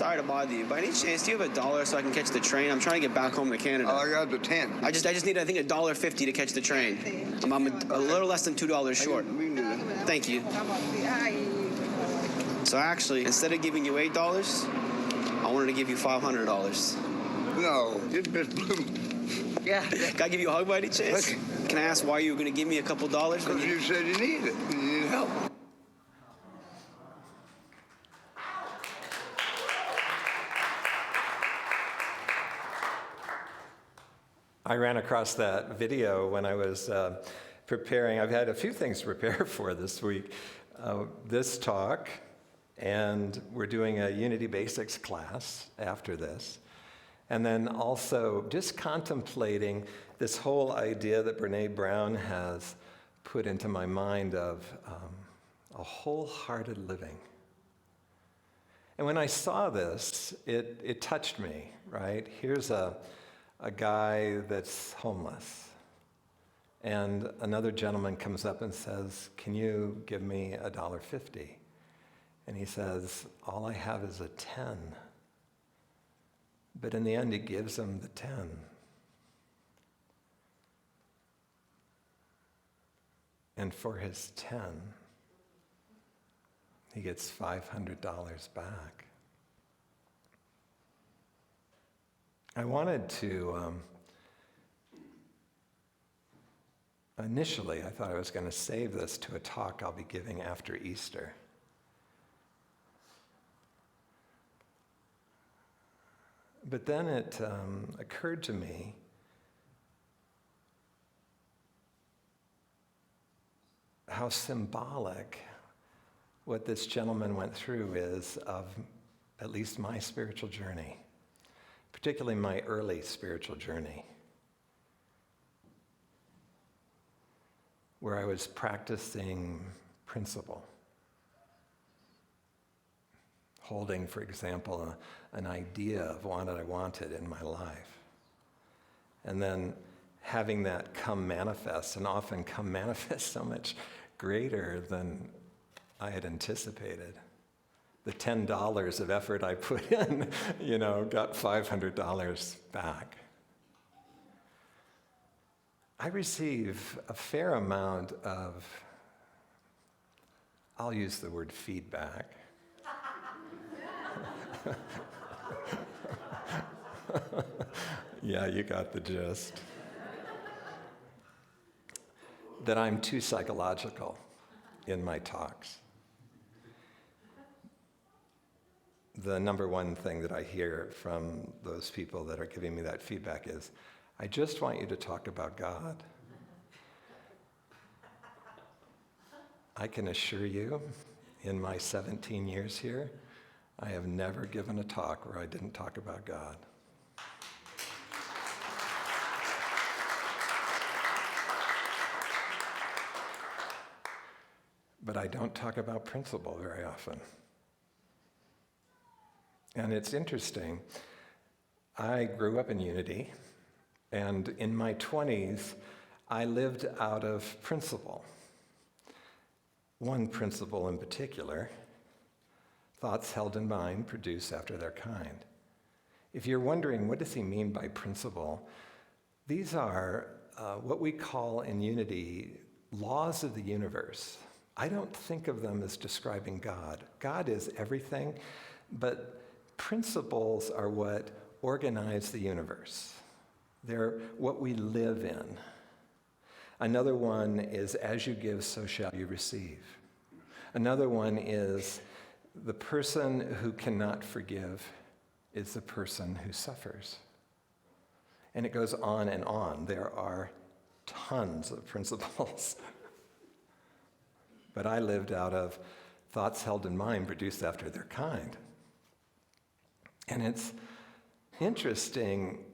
Sorry to bother you. By any chance, do you have $1 so I can catch the train? I'm trying to get back home to Canada. I got the 10. I just need, I think, $1.50 to catch the train. I'm a little less than $2 short. We can do that. Thank you. So actually, instead of giving you $8, I wanted to give you $500. No, it just blew. Yeah. Can I give you a hug by any chance? Okay. Can I ask why you were going to give me a couple dollars? Because you said you needed it. You needed help. I ran across that video when I was preparing. I've had a few things to prepare for this week. This talk, and we're doing a Unity Basics class after this. And then also just contemplating this whole idea that Brene Brown has put into my mind of a wholehearted living. And when I saw this, it touched me, right? Here's a guy that's homeless. And another gentleman comes up and says, "Can you give me $1.50?" And he says, "All I have is a 10. But in the end, he gives him the 10. And for his 10, he gets $500 back. I wanted to, initially, I thought I was going to save this to a talk I'll be giving after Easter. But then it occurred to me how symbolic what this gentleman went through is of at least my spiritual journey, particularly my early spiritual journey, where I was practicing principle. Holding, for example, an idea of what I wanted in my life. And then having that come manifest, and often come manifest so much greater than I had anticipated. The $10 of effort I put in, got $500 back. I receive a fair amount of, I'll use the word feedback. Yeah, you got the gist. That I'm too psychological in my talks. The number one thing that I hear from those people that are giving me that feedback is, "I just want you to talk about God." I can assure you, in my 17 years here, I have never given a talk where I didn't talk about God. But I don't talk about principle very often. And it's interesting. I grew up in Unity, and in my 20s, I lived out of principle. One principle in particular: thoughts held in mind produce after their kind. If you're wondering, what does he mean by principle? These are what we call in Unity laws of the universe. I don't think of them as describing God. God is everything, but principles are what organize the universe. They're what we live in. Another one is, as you give, so shall you receive. Another one is, the person who cannot forgive is the person who suffers. And it goes on and on. There are tons of principles. But I lived out of thoughts held in mind produced after their kind. And it's interesting,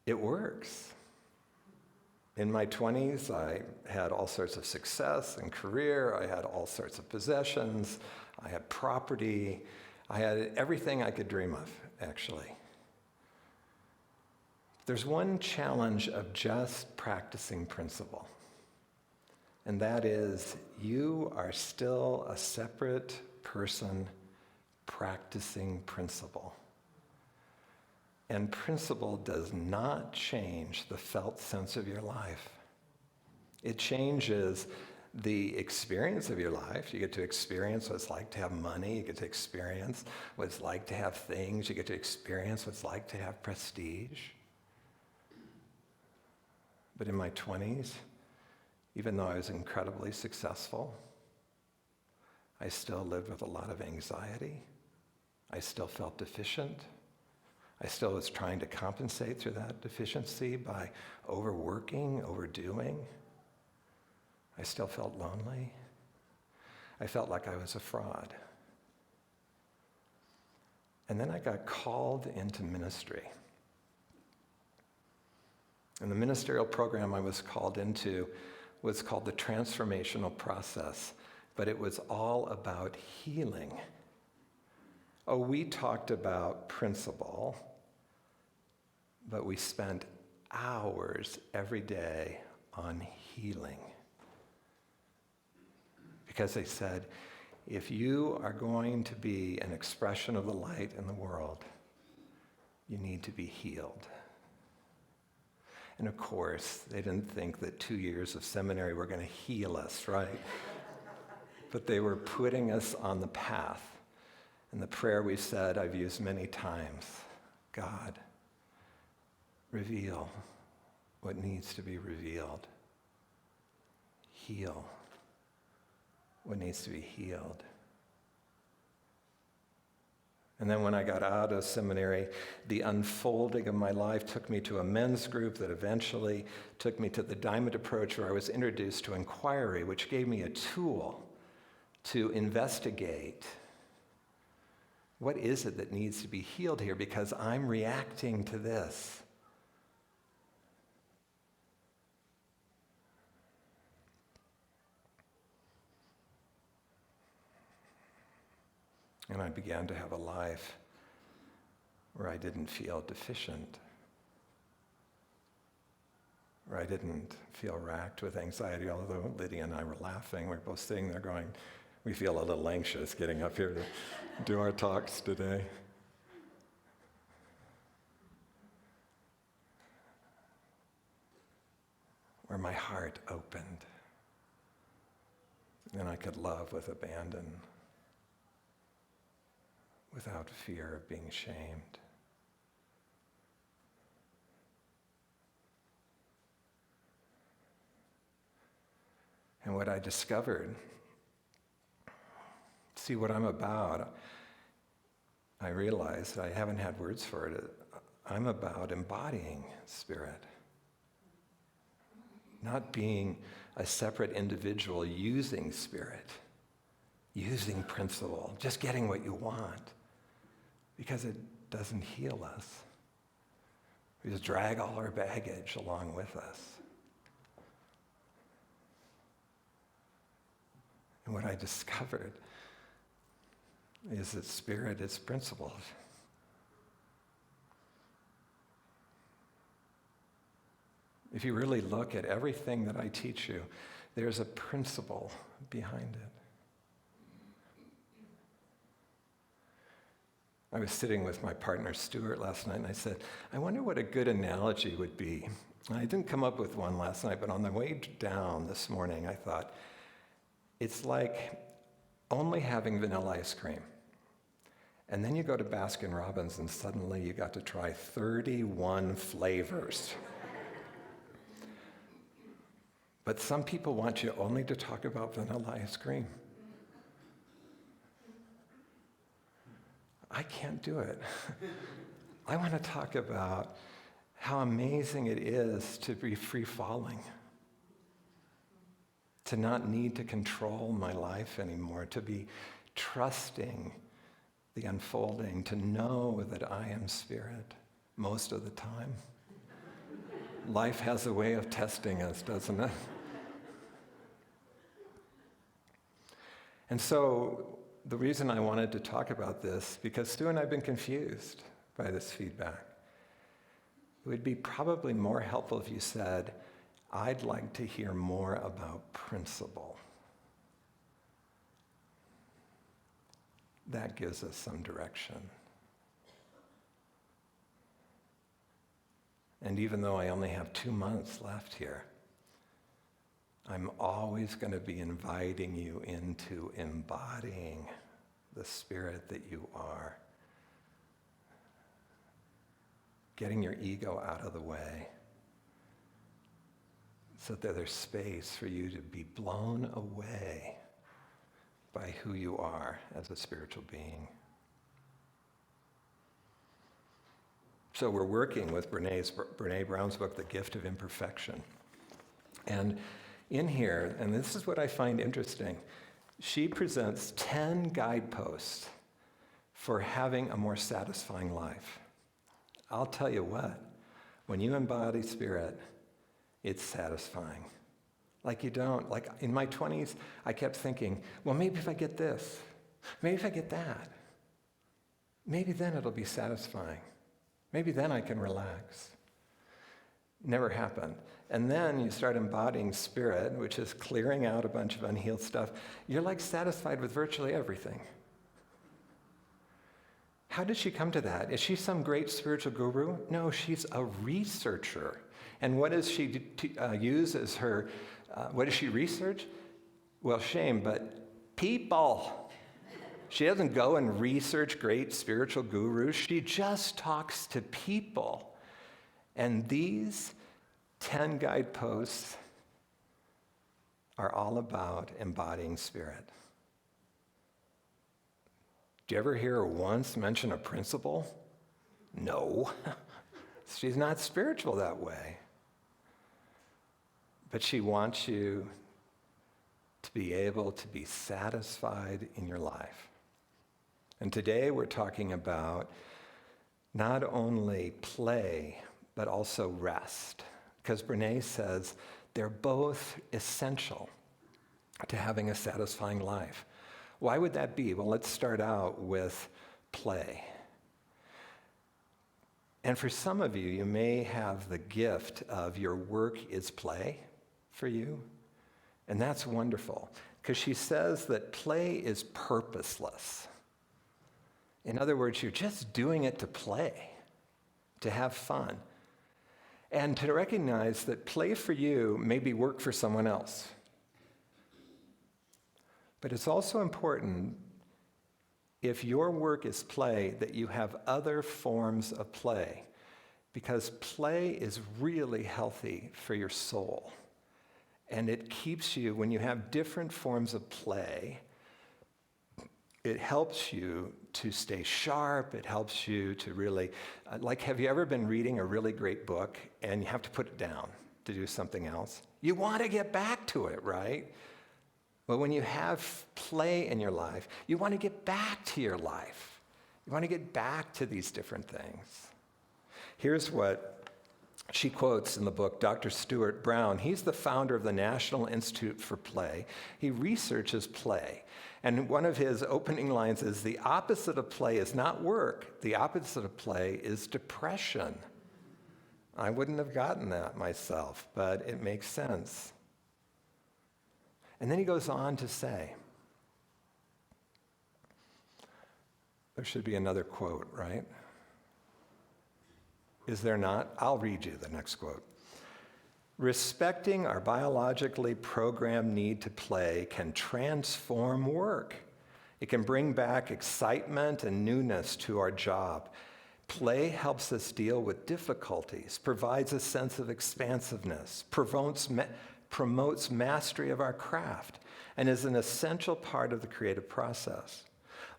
it works. In my 20s, I had all sorts of success and career. I had all sorts of possessions. I had property. I had everything I could dream of, actually. There's one challenge of just practicing principle. And that is, you are still a separate person practicing principle. And principle does not change the felt sense of your life. It changes the experience of your life. You get to experience what it's like to have money. You get to experience what it's like to have things. You get to experience what it's like to have prestige. But in my 20s, even though I was incredibly successful, I still lived with a lot of anxiety. I still felt deficient. I still was trying to compensate through that deficiency by overworking, overdoing. I still felt lonely. I felt like I was a fraud. And then I got called into ministry. And the ministerial program I was called into was called the transformational process, but it was all about healing. Oh, we talked about principle, but we spent hours every day on healing. Because they said, if you are going to be an expression of the light in the world, you need to be healed. And of course, they didn't think that 2 years of seminary were going to heal us, right? But they were putting us on the path. And the prayer we said, I've used many times, God, reveal what needs to be revealed. Heal what needs to be healed. And then when I got out of seminary, the unfolding of my life took me to a men's group that eventually took me to the Diamond Approach, where I was introduced to inquiry, which gave me a tool to investigate what is it that needs to be healed here, because I'm reacting to this. And I began to have a life where I didn't feel deficient, where I didn't feel racked with anxiety, although Lydia and I were laughing. We're both sitting there going, we feel a little anxious getting up here to do our talks today. Where my heart opened, and I could love with abandon, without fear of being shamed. And what I discovered, see what I'm about, I realized I haven't had words for it. I'm about embodying Spirit. Not being a separate individual using Spirit, using principle, just getting what you want. Because it doesn't heal us. We just drag all our baggage along with us. And what I discovered is that Spirit is principle. If you really look at everything that I teach you, there's a principle behind it. I was sitting with my partner, Stuart, last night, and I said, I wonder what a good analogy would be. And I didn't come up with one last night, but on the way down this morning, I thought, it's like only having vanilla ice cream. And then you go to Baskin-Robbins, and suddenly you got to try 31 flavors. But some people want you only to talk about vanilla ice cream. I can't do it. I want to talk about how amazing it is to be free-falling, to not need to control my life anymore, to be trusting the unfolding, to know that I am Spirit most of the time. Life has a way of testing us, doesn't it? And so, the reason I wanted to talk about this, because Stu and I have been confused by this feedback. It would be probably more helpful if you said, I'd like to hear more about principle. that gives us some direction. And even though I only have 2 months left here, I'm always going to be inviting you into embodying the spirit that you are. Getting your ego out of the way so that there's space for you to be blown away by who you are as a spiritual being. So we're working with Brene Brown's book, The Gift of Imperfection. And in here, and this is what I find interesting, she presents 10 guideposts for having a more satisfying life. I'll tell you what, when you embody spirit, it's satisfying. Like in my 20s, I kept thinking, well, maybe if I get this, maybe if I get that, maybe then it'll be satisfying. Maybe then I can relax. Never happened. And then you start embodying spirit, which is clearing out a bunch of unhealed stuff. You're like satisfied with virtually everything. How did she come to that? Is she some great spiritual guru? No, she's a researcher. And what does she use as her, what does she research? Well, shame, but people. She doesn't go and research great spiritual gurus. She just talks to people. And these 10 guideposts are all about embodying spirit. Do you ever hear her once mention a principle? No. She's not spiritual that way. But she wants you to be able to be satisfied in your life. And today we're talking about not only play, but also rest. Because Brene says they're both essential to having a satisfying life. Why would that be? Well, let's start out with play. And for some of you, you may have the gift of your work is play for you. And that's wonderful, because she says that play is purposeless. In other words, you're just doing it to play, to have fun. And to recognize that play for you may be work for someone else. But it's also important, if your work is play, that you have other forms of play, because play is really healthy for your soul. And it keeps you, when you have different forms of play, it helps you to stay sharp. It helps you to really, have you ever been reading a really great book and you have to put it down to do something else? You want to get back to it, right? But when you have play in your life, you want to get back to your life. You want to get back to these different things. Here's what she quotes in the book, Dr. Stuart Brown. He's the founder of the National Institute for Play. He researches play. And one of his opening lines is, the opposite of play is not work. The opposite of play is depression. I wouldn't have gotten that myself, but it makes sense. And then he goes on to say, there should be another quote, right? Is there not? I'll read you the next quote. Respecting our biologically programmed need to play can transform work. It can bring back excitement and newness to our job. Play helps us deal with difficulties, provides a sense of expansiveness, promotes mastery of our craft, and is an essential part of the creative process.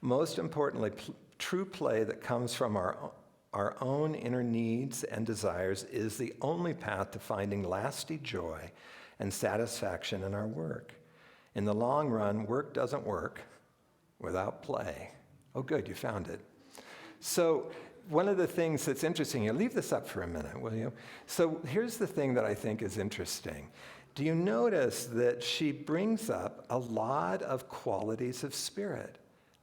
Most importantly, true play that comes from our own inner needs and desires is the only path to finding lasting joy and satisfaction in our work. In the long run, work doesn't work without play. Oh, good, you found it. So one of the things that's interesting here, leave this up for a minute, will you? So here's the thing that I think is interesting. Do you notice that she brings up a lot of qualities of spirit?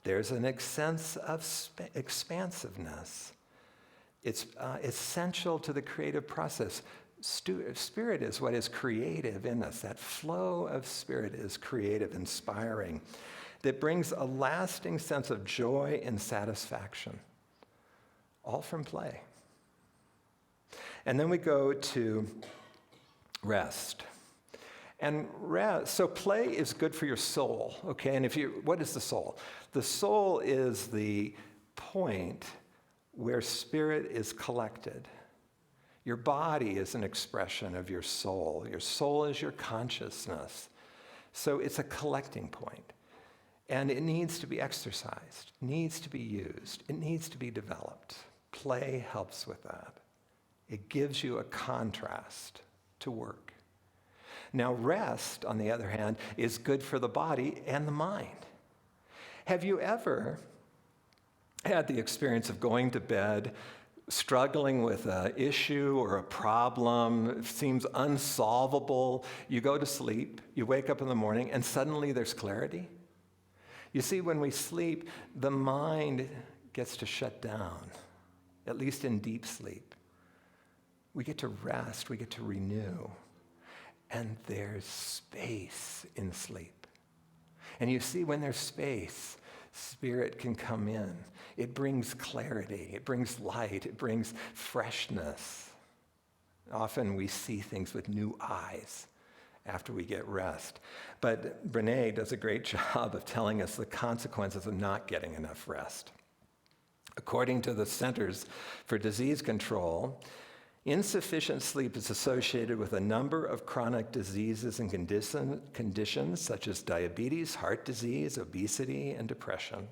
There's a sense of expansiveness. It's essential to the creative process. Spirit is what is creative in us. That flow of spirit is creative, inspiring. that brings a lasting sense of joy and satisfaction, all from play. And then we go to rest. And rest, so play is good for your soul, okay? And what is the soul? The soul is the point where spirit is collected. Your body is an expression of your soul. Your soul is your consciousness. So it's a collecting point. And it needs to be exercised, needs to be used, it needs to be developed. Play helps with that. It gives you a contrast to work. Now, rest, on the other hand, is good for the body and the mind. Have you ever had the experience of going to bed, struggling with an issue or a problem, it seems unsolvable, you go to sleep, you wake up in the morning, and suddenly there's clarity? You see, when we sleep, the mind gets to shut down, at least in deep sleep. We get to rest, we get to renew. And there's space in sleep. And you see, when there's space, spirit can come in. It brings clarity, it brings light, it brings freshness. Often we see things with new eyes after we get rest. But Brene does a great job of telling us the consequences of not getting enough rest. According to the Centers for Disease Control, insufficient sleep is associated with a number of chronic diseases and conditions such as diabetes, heart disease, obesity, and depression.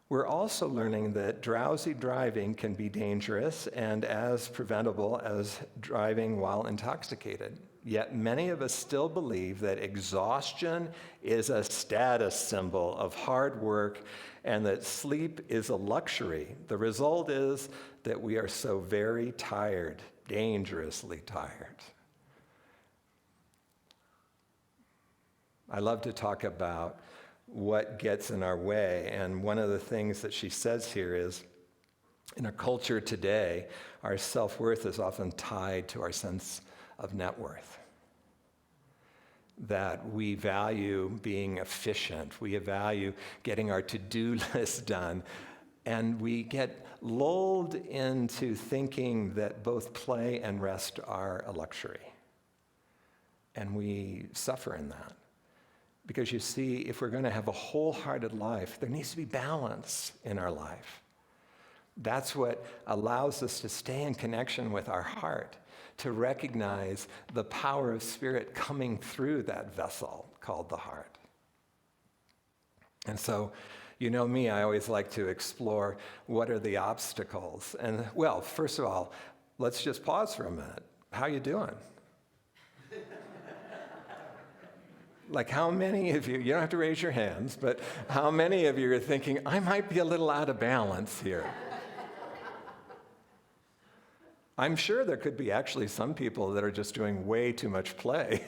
We're also learning that drowsy driving can be dangerous and as preventable as driving while intoxicated. Yet many of us still believe that exhaustion is a status symbol of hard work and that sleep is a luxury. The result is that we are so very tired, dangerously tired. I love to talk about what gets in our way, and one of the things that she says here is, in our culture today, our self-worth is often tied to our sense of net worth. That we value being efficient, we value getting our to-do list done, and we get lulled into thinking that both play and rest are a luxury. And we suffer in that. Because you see, if we're going to have a wholehearted life, there needs to be balance in our life. That's what allows us to stay in connection with our heart, to recognize the power of spirit coming through that vessel called the heart. And so, you know me, I always like to explore what are the obstacles. And well, first of all, let's just pause for a minute. How you doing? Like how many of you don't have to raise your hands, but how many of you are thinking, I might be a little out of balance here? I'm sure there could be actually some people that are just doing way too much play,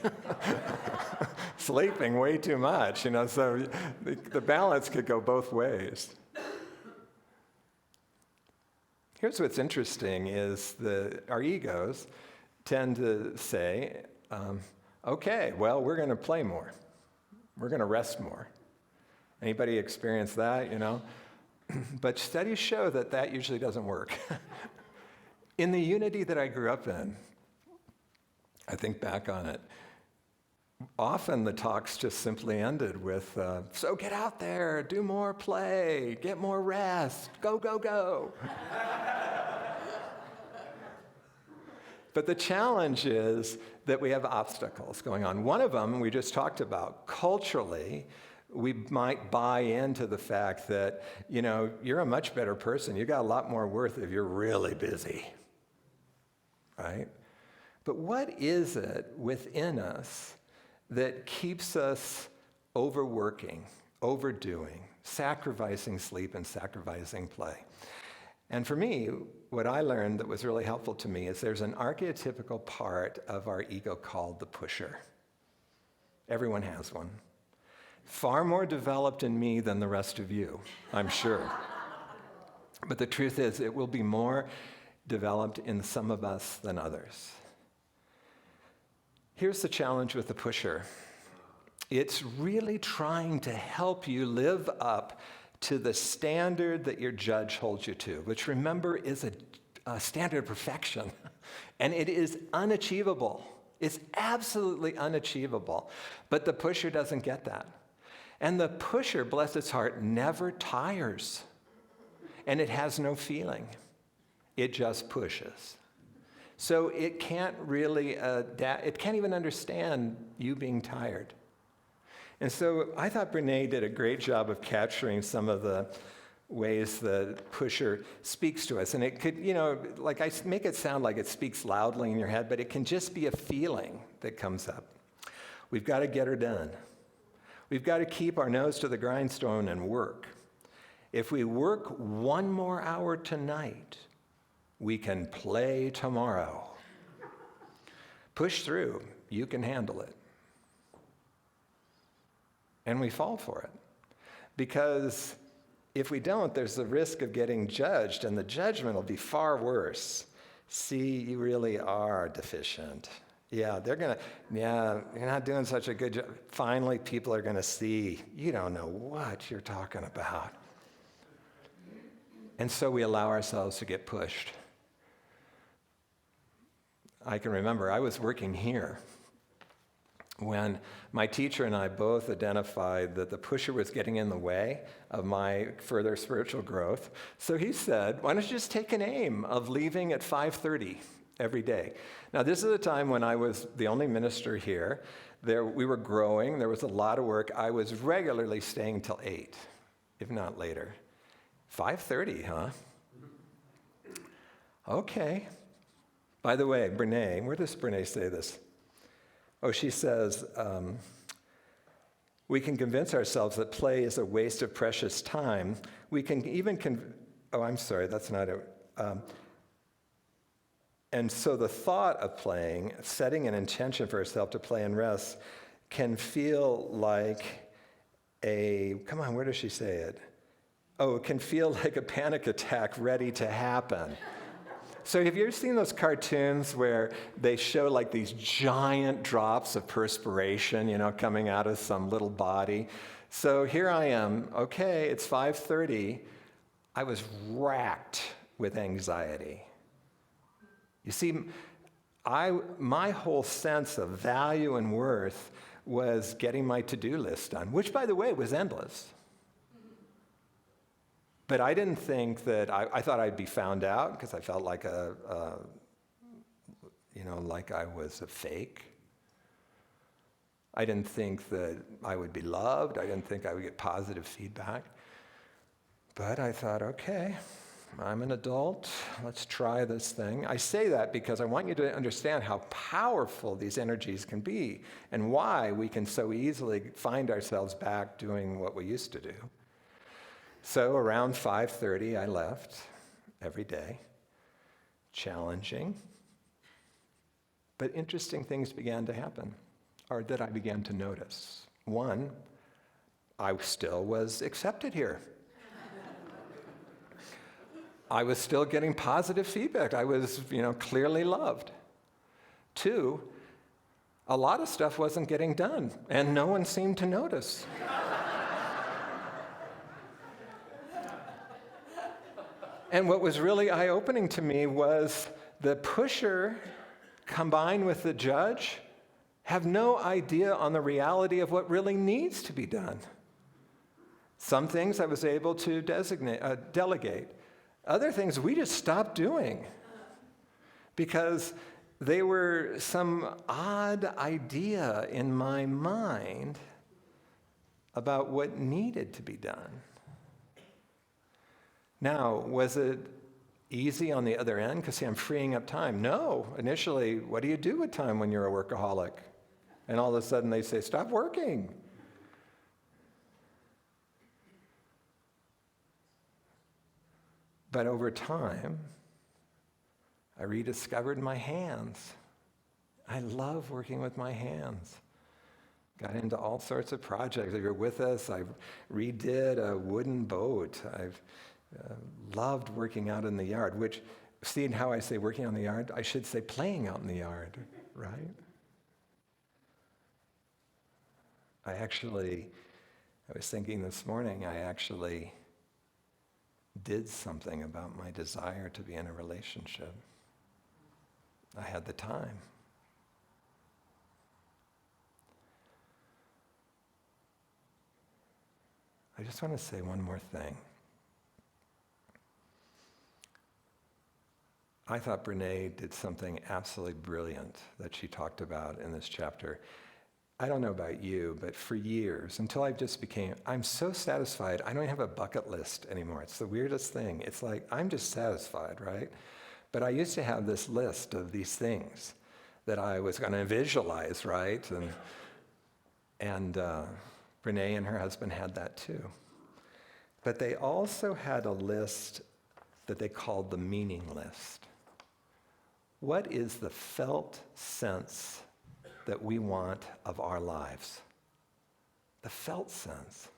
sleeping way too much, so the balance could go both ways. Here's what's interesting is our egos tend to say, okay, well, we're going to play more. We're going to rest more. Anybody experience that, But studies show that usually doesn't work. In the unity that I grew up in, I think back on it, often the talks just simply ended with, so get out there, do more play, get more rest, go, go, go. But the challenge is that we have obstacles going on. One of them we just talked about. Culturally, we might buy into the fact that, you're a much better person. You got a lot more worth if you're really busy, right? But what is it within us that keeps us overworking, overdoing, sacrificing sleep and sacrificing play? And for me, what I learned that was really helpful to me is there's an archetypical part of our ego called the pusher. Everyone has one. Far more developed in me than the rest of you, I'm sure. But the truth is, it will be more developed in some of us than others. Here's the challenge with the pusher. It's really trying to help you live up to the standard that your judge holds you to, which remember is a standard of perfection. And it is unachievable. It's absolutely unachievable. But the pusher doesn't get that. And the pusher, bless its heart, never tires. And it has no feeling. It just pushes. So it can't really it can't even understand you being tired. And so I thought Brene did a great job of capturing some of the ways the pusher speaks to us. And it could, like I make it sound like it speaks loudly in your head, but it can just be a feeling that comes up. We've got to get her done. We've got to keep our nose to the grindstone and work. If we work one more hour tonight, we can play tomorrow. Push through. You can handle it. And we fall for it. Because if we don't, there's the risk of getting judged, and the judgment will be far worse. See, you really are deficient. Yeah, you're not doing such a good job. Finally, people are going to see you don't know what you're talking about. And so we allow ourselves to get pushed. I can remember I was working here when my teacher and I both identified that the pusher was getting in the way of my further spiritual growth. So he said, why don't you just take an aim of leaving at 5:30 every day? Now, this is a time when I was the only minister here. We were growing. There was a lot of work. I was regularly staying till 8, if not later. 5:30, huh? Okay. By the way, Brene, where does Brene say this? Oh, she says, we can convince ourselves that play is a waste of precious time. We can even, that's not it. And so the thought of playing, setting an intention for yourself to play and rest, can feel like where does she say it? Oh, it can feel like a panic attack ready to happen. So have you ever seen those cartoons where they show like these giant drops of perspiration, coming out of some little body? So here I am, okay, it's 5:30. I was racked with anxiety. You see, my whole sense of value and worth was getting my to-do list done, which, by the way, was endless. But I didn't think that, I thought I'd be found out because I felt like like I was a fake. I didn't think that I would be loved. I didn't think I would get positive feedback. But I thought, okay, I'm an adult. Let's try this thing. I say that because I want you to understand how powerful these energies can be and why we can so easily find ourselves back doing what we used to do. So around 5:30, I left every day. Challenging. But interesting things began to happen, or that I began to notice. One, I still was accepted here. I was still getting positive feedback. I was, clearly loved. Two, a lot of stuff wasn't getting done, and no one seemed to notice. And what was really eye-opening to me was the pusher combined with the judge have no idea on the reality of what really needs to be done. Some things I was able to delegate. Other things we just stopped doing because they were some odd idea in my mind about what needed to be done. Now, was it easy on the other end? Because, I'm freeing up time. No. Initially, what do you do with time when you're a workaholic? And all of a sudden they say, stop working. But over time, I rediscovered my hands. I love working with my hands. Got into all sorts of projects. If you're with us, I redid a wooden boat. I've loved working out in the yard, which, seeing how I say working on the yard, I should say playing out in the yard, right? I was thinking this morning, I actually did something about my desire to be in a relationship. I had the time. I just want to say one more thing. I thought Brene did something absolutely brilliant that she talked about in this chapter. I don't know about you, but for years, until I'm so satisfied, I don't have a bucket list anymore. It's the weirdest thing. It's like, I'm just satisfied, right? But I used to have this list of these things that I was going to visualize, right? And Brene and her husband had that too. But they also had a list that they called the meaning list. What is the felt sense that we want of our lives? The felt sense.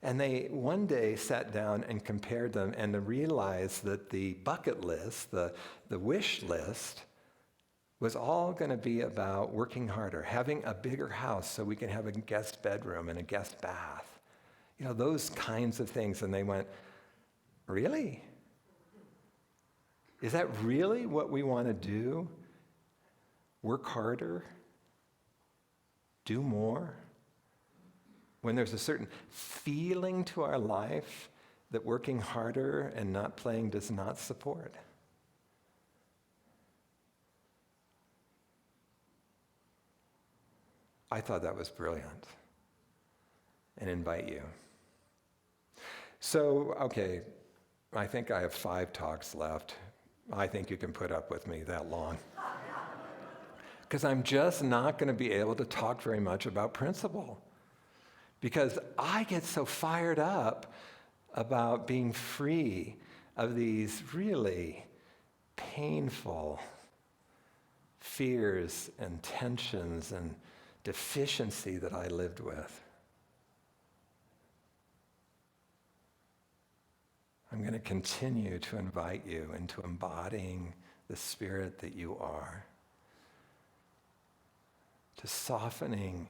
And they one day sat down and compared them and realized that the bucket list, the wish list, was all going to be about working harder, having a bigger house so we can have a guest bedroom and a guest bath. You know, those kinds of things. And they went, really? Is that really what we want to do? Work harder? Do more? When there's a certain feeling to our life that working harder and not playing does not support. I thought that was brilliant, and invite you. So, okay, I think I have 5 talks left. I think you can put up with me that long. Because I'm just not going to be able to talk very much about principle. Because I get so fired up about being free of these really painful fears and tensions and deficiency that I lived with. I'm going to continue to invite you into embodying the spirit that you are, to softening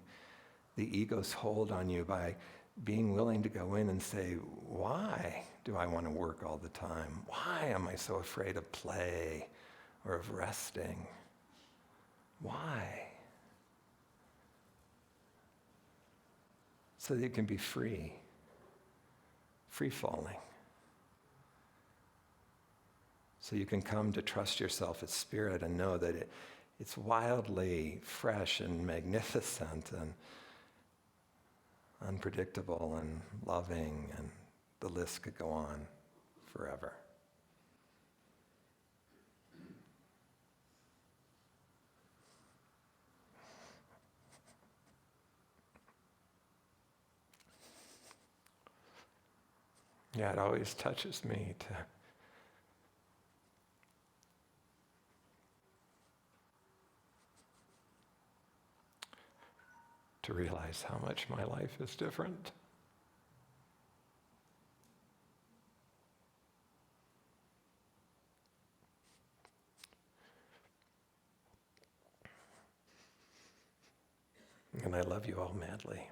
the ego's hold on you by being willing to go in and say, why do I want to work all the time? Why am I so afraid of play or of resting? Why? So that you can be free falling. So you can come to trust yourself as spirit and know that it's wildly fresh and magnificent and unpredictable and loving, and the list could go on forever. Yeah, it always touches me to realize how much my life is different. And I love you all madly.